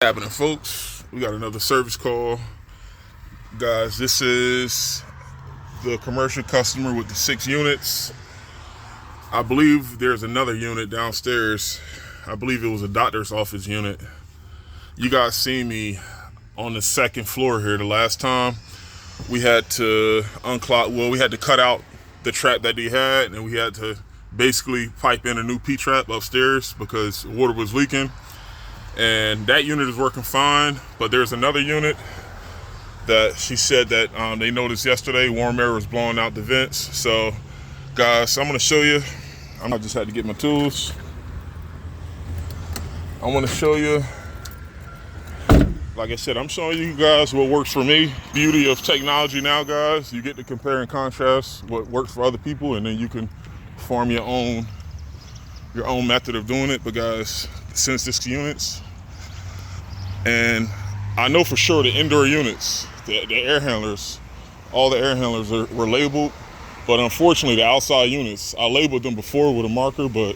Happening, folks. We got another service call, guys. This is the commercial customer with the 6 units. I believe there's another unit downstairs. I believe it was a doctor's office unit. You guys seen me on the 2nd floor here the last time. We had to unclog, well, we had to cut out the trap that they had, and we had to basically pipe in a new P-trap upstairs because water was leaking. And that unit is working fine, but there's another unit that she said that they noticed yesterday warm air was blowing out the vents. So guys, I'm gonna show you. I just had to get my tools. I want to show you, like I said, I'm showing you guys what works for me. Beauty of technology now, guys, you get to compare and contrast what works for other people, and then you can form your own method of doing it. But guys, since this units, and I know for sure the indoor units, the air handlers, all the air handlers were labeled, but unfortunately the outside units, I labeled them before with a marker, but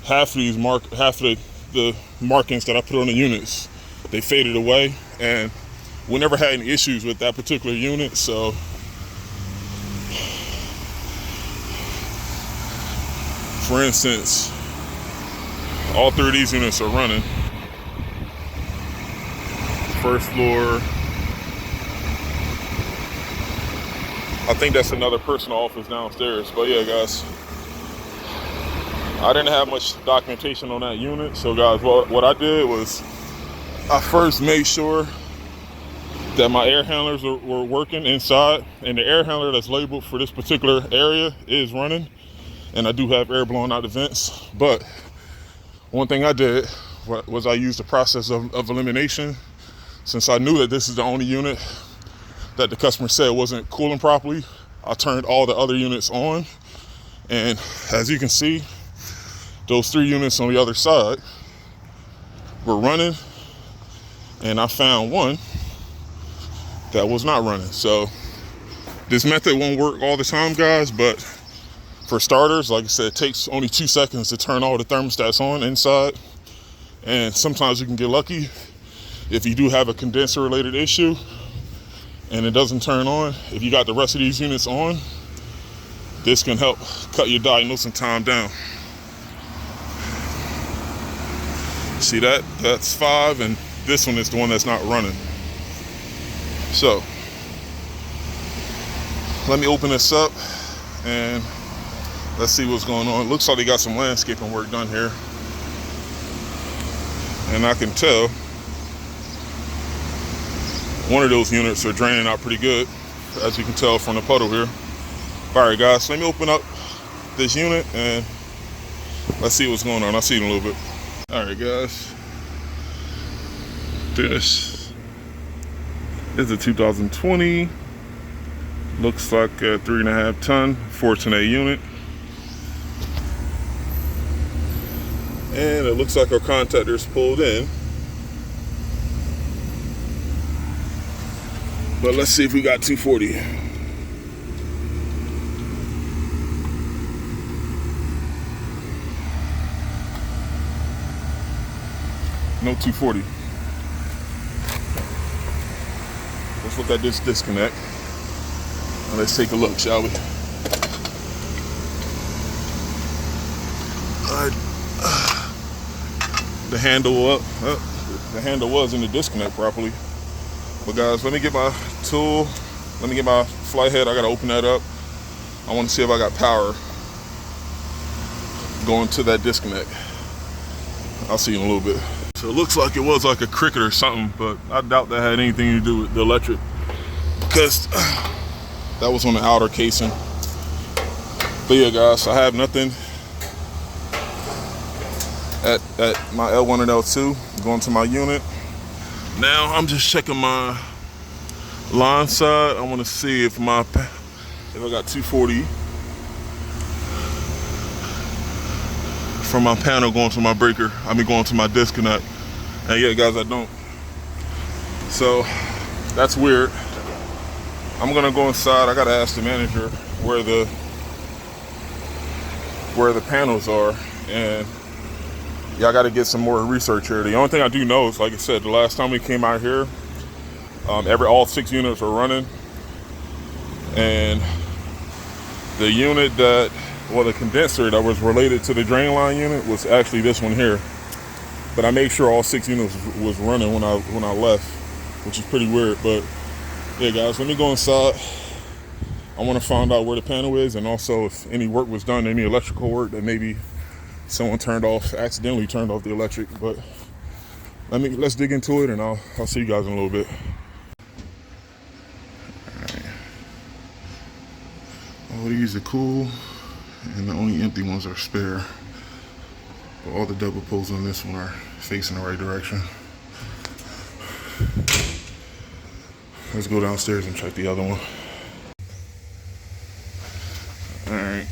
half of the markings that I put on the units, they faded away, and we never had any issues with that particular unit. So for instance, all 3 of these units are running. First floor. I think that's another personal office downstairs. But yeah, guys, I didn't have much documentation on that unit. So guys, what I did was I first made sure that my air handlers were working inside, and the air handler that's labeled for this particular area is running, and I do have air blowing out the vents. But one thing I did was I used the process of elimination. Since I knew that this is the only unit that the customer said wasn't cooling properly, I turned all the other units on. And as you can see, those 3 units on the other side were running, and I found one that was not running. So this method won't work all the time, guys, but for starters, like I said, it takes only 2 seconds to turn all the thermostats on inside. And sometimes you can get lucky if you do have a condenser related issue and it doesn't turn on. If you got the rest of these units on, this can help cut your diagnosing time down. See that? That's 5, and this one is the one that's not running. So let me open this up and let's see what's going on. It looks like they got some landscaping work done here, and I can tell one of those units are draining out pretty good, as you can tell from the puddle here. All right, guys, let me open up this unit and let's see what's going on. I'll see you in a little bit. All right, guys, this is a 2020, looks like a 3.5 ton 14A unit. And it looks like our contactor's pulled in. But let's see if we got 240. No 240. Let's look at this disconnect. And let's take a look, shall we? The handle up. The handle was in the disconnect properly. But guys, let me get my tool. Let me get my flight head. I gotta open that up. I want to see if I got power going to that disconnect. I'll see you in a little bit. So it looks like it was like a cricket or something, but I doubt that had anything to do with the electric, because that was on the outer casing. But yeah, guys, I have nothing at my L1 and L2 going to my unit. Now I'm just checking my line side. I want to see if I got 240 from my panel going to my breaker. I mean going to my disconnect. And yeah, guys, I don't. So that's weird. I'm gonna go inside. I gotta ask the manager where the panels are, and yeah, I got to get some more research here. The only thing I do know is, like I said, the last time we came out here, all 6 units were running, and the unit that, well, the condenser that was related to the drain line unit was actually this one here. But I made sure all 6 units was running when I left, which is pretty weird. But yeah, guys, let me go inside. I want to find out where the panel is, and also if any work was done, any electrical work that maybe someone accidentally turned off the electric. But let's dig into it, and I'll see you guys in a little bit. All these are cool, and the only empty ones are spare. But all the double poles on this one are facing the right direction. Let's go downstairs and check the other one. Alright.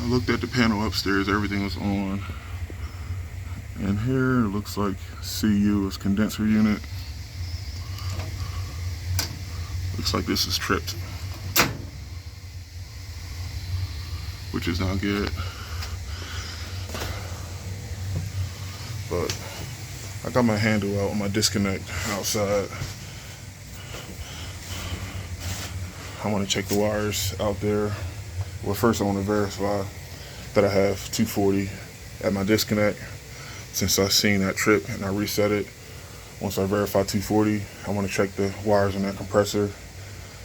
I looked at the panel upstairs, everything was on. And here it looks like CU is condenser unit. Looks like this is tripped, which is not good. But I got my handle out on my disconnect outside. I want to check the wires out there. Well, first I want to verify that I have 240 at my disconnect, since I seen that trip and I reset it. Once I verify 240, I want to check the wires on that compressor,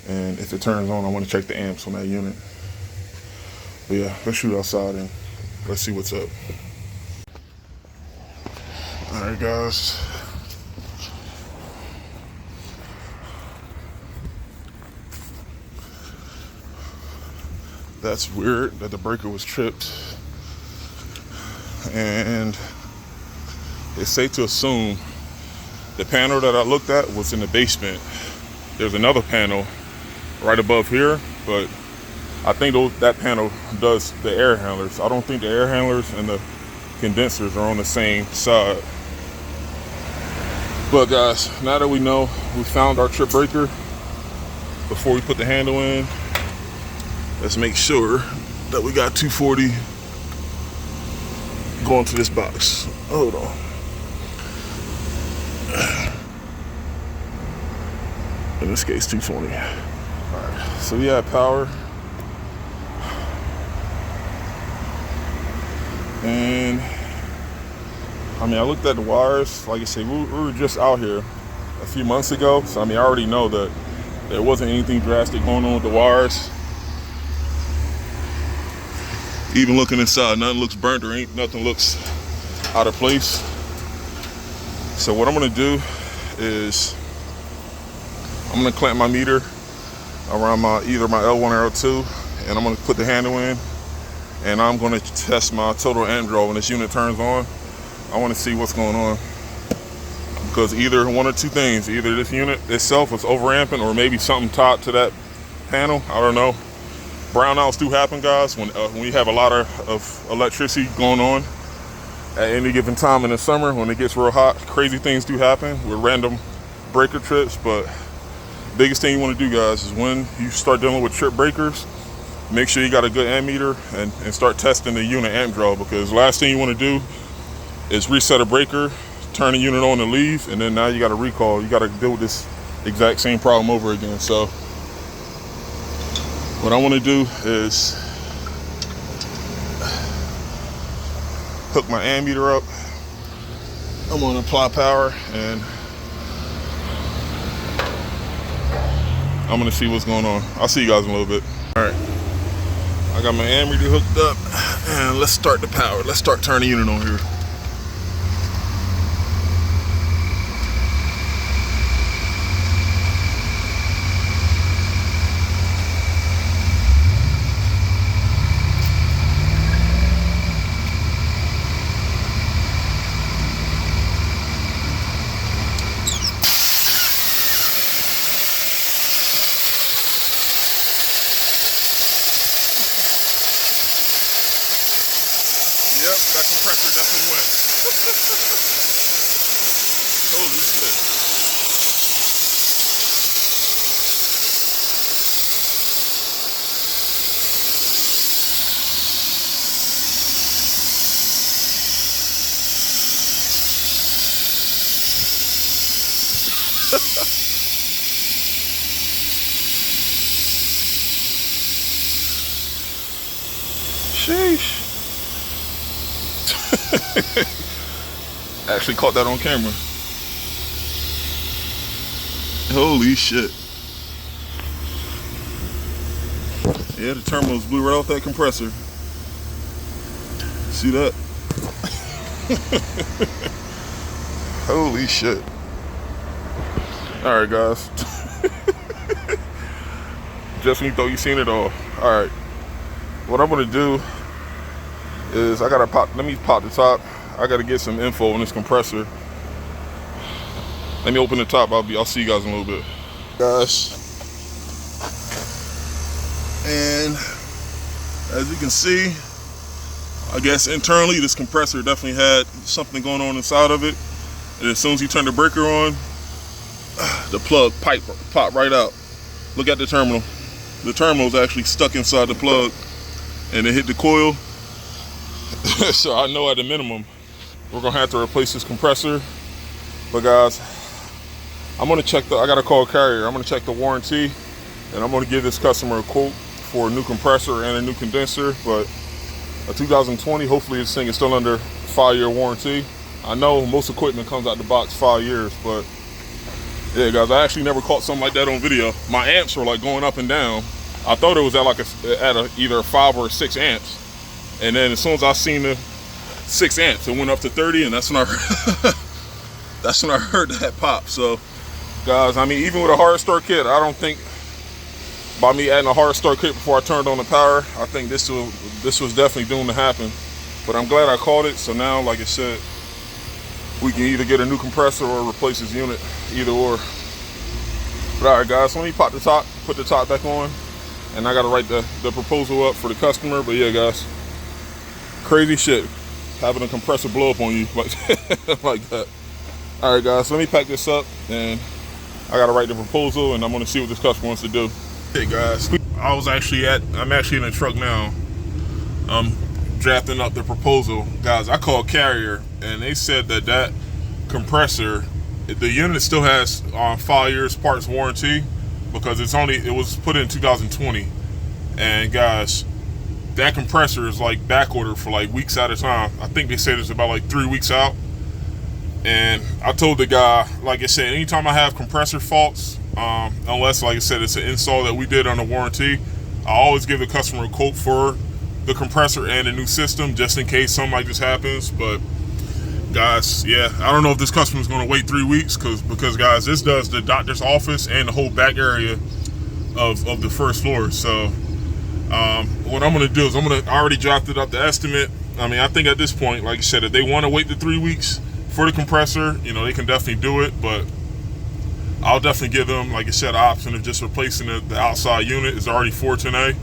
and if it turns on, I want to check the amps on that unit. But yeah, let's shoot outside and let's see what's up. Alright, guys. That's weird that the breaker was tripped. And it's safe to assume the panel that I looked at was in the basement. There's another panel right above here, but I think that panel does the air handlers. I don't think the air handlers and the condensers are on the same side. But guys, now that we know we found our trip breaker, before we put the handle in, let's make sure that we got 240 going to this box. Hold on. In this case, 220. Alright, so we have power. And I mean, I looked at the wires. Like I said, we were just out here a few months ago, so I mean, I already know that there wasn't anything drastic going on with the wires. Even looking inside, nothing looks burnt or nothing looks out of place. So what I'm gonna do is I'm gonna clamp my meter around either my L1 or L2, and I'm gonna put the handle in, and I'm gonna test my total amp draw when this unit turns on. I wanna see what's going on, because either one or two things, either this unit itself was overamping or maybe something tied to that panel, I don't know. Brownouts do happen, guys, when you have a lot of electricity going on at any given time in the summer. When it gets real hot, crazy things do happen with random breaker trips. But biggest thing you want to do, guys, is when you start dealing with trip breakers, make sure you got a good ammeter and start testing the unit amp draw, because last thing you want to do is reset a breaker, turn the unit on and leave, and then now you got to recall. You got to deal with this exact same problem over again. So what I want to do is hook my ammeter up. I'm going to apply power, and I'm going to see what's going on. I'll see you guys in a little bit. All right, I got my ammeter hooked up, and let's start the power. Let's start turning the unit on here. Yep, that compressor definitely went. Holy shit. Sheesh. Actually caught that on camera. Holy shit. Yeah, the terminals blew right off that compressor. See that? Holy shit. Alright guys. Just when you thought you seen it all. Alright. What I'm gonna do is let me pop the top. I gotta get some info on this compressor. Let me open the top. I'll see you guys in a little bit. Guys. And as you can see, I guess internally this compressor definitely had something going on inside of it. And as soon as you turn the breaker on, the plug popped right out. Look at the terminal. The terminal is actually stuck inside the plug and it hit the coil. So I know at the minimum we're gonna have to replace this compressor. But guys, I gotta call a carrier. I'm gonna check the warranty and I'm gonna give this customer a quote for a new compressor and a new condenser. But a 2020, hopefully this thing is still under 5-year warranty. I know most equipment comes out the box 5 years, but yeah guys, I actually never caught something like that on video. My amps were like going up and down. I thought it was at either 5 or 6 amps. And then as soon as I seen the 6 amps, it went up to 30, and that's when I heard that pop. So guys, I mean, even with a hard start kit, I don't think by me adding a hard start kit before I turned on the power, I think this was definitely doomed to happen. But I'm glad I caught it. So now, like I said, we can either get a new compressor or replace this unit, either or. But all right guys, so let me pop the top, put the top back on, and I gotta write the proposal up for the customer. But yeah guys, crazy shit having a compressor blow up on you like that. All right guys, so let me pack this up and I gotta write the proposal, and I'm gonna see what this customer wants to do. Hey guys, I'm actually in the truck now. I'm drafting up the proposal. Guys, I called carrier and they said that compressor, the unit still has 5 years parts warranty because it was put in 2020. And guys, that compressor is like back ordered for like weeks at a time. I think they said it's about like 3 weeks out. And I told the guy, like I said, anytime I have compressor faults, unless, like I said, it's an install that we did on a warranty, I always give the customer a quote for the compressor and a new system just in case something like this happens. But guys, yeah, I don't know if this customer is going to wait 3 weeks because guys, this does the doctor's office and the whole back area of the first floor. So what I'm going to do is I already drafted up the estimate. I mean, I think at this point, like I said, if they want to wait the 3 weeks for the compressor, you know, they can definitely do it. But I'll definitely give them, like I said, an option of just replacing the outside unit. It's already 410A.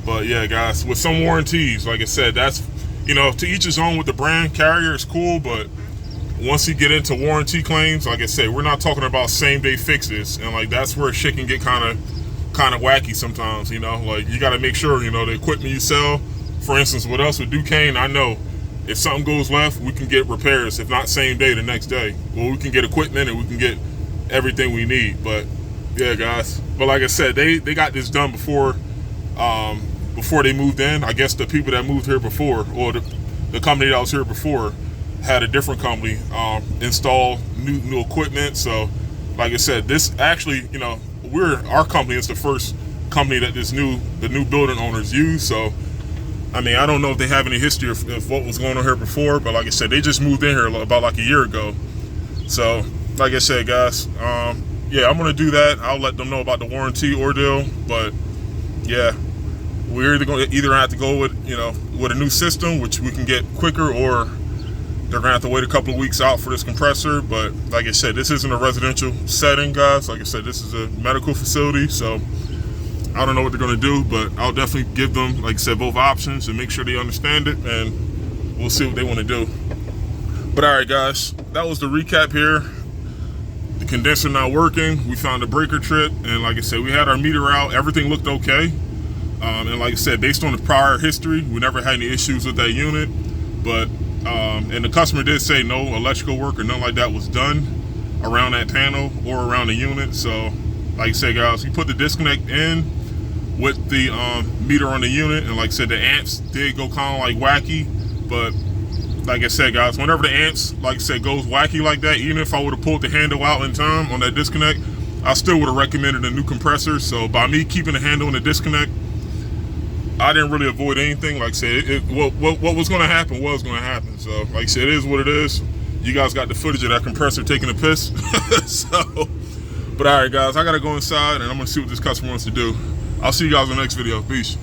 But yeah guys, with some warranties, like I said, that's, you know, to each his own. With the brand carrier, it's cool, but once you get into warranty claims, like I said, we're not talking about same day fixes, and like that's where shit can get kind of wacky sometimes. You know, like you got to make sure, you know, the equipment you sell, for instance, with us with Duquesne, I know if something goes left, we can get repairs, if not same day, the next day. Well, we can get equipment and we can get everything we need. But yeah guys, but like I said, they got this done before they moved in. I guess the people that moved here before, or the company that was here before, had a different company install new equipment. So like I said, this actually, you know, our company is the first company that the new building owners use. So I mean, I don't know if they have any history of what was going on here before, but like I said, they just moved in here about like a year ago. So like I said guys, yeah, I'm gonna do that. I'll let them know about the warranty ordeal. But yeah, we're either have to go with, you know, with a new system, which we can get quicker, or they're gonna have to wait a couple of weeks out for this compressor. But like I said, this isn't a residential setting, guys. Like I said, this is a medical facility, so I don't know what they're gonna do, but I'll definitely give them, like I said, both options and make sure they understand it, and we'll see what they want to do. But all right guys, that was the recap here. The condenser not working, we found a breaker trip, and like I said, we had our meter out, everything looked okay. And like I said, based on the prior history, we never had any issues with that unit. But and the customer did say no electrical work or nothing like that was done around that panel or around the unit. So like I said guys, we put the disconnect in. with the meter on the unit, and like I said, the amps did go kind of like wacky. But like I said, guys, whenever the amps, like I said, goes wacky like that, even if I would have pulled the handle out in time on that disconnect, I still would have recommended a new compressor. So by me keeping the handle in the disconnect, I didn't really avoid anything. Like I said, what was going to happen was going to happen. So like I said, it is what it is. You guys got the footage of that compressor taking a piss. So, but all right, guys, I got to go inside and I'm going to see what this customer wants to do. I'll see you guys in the next video. Peace.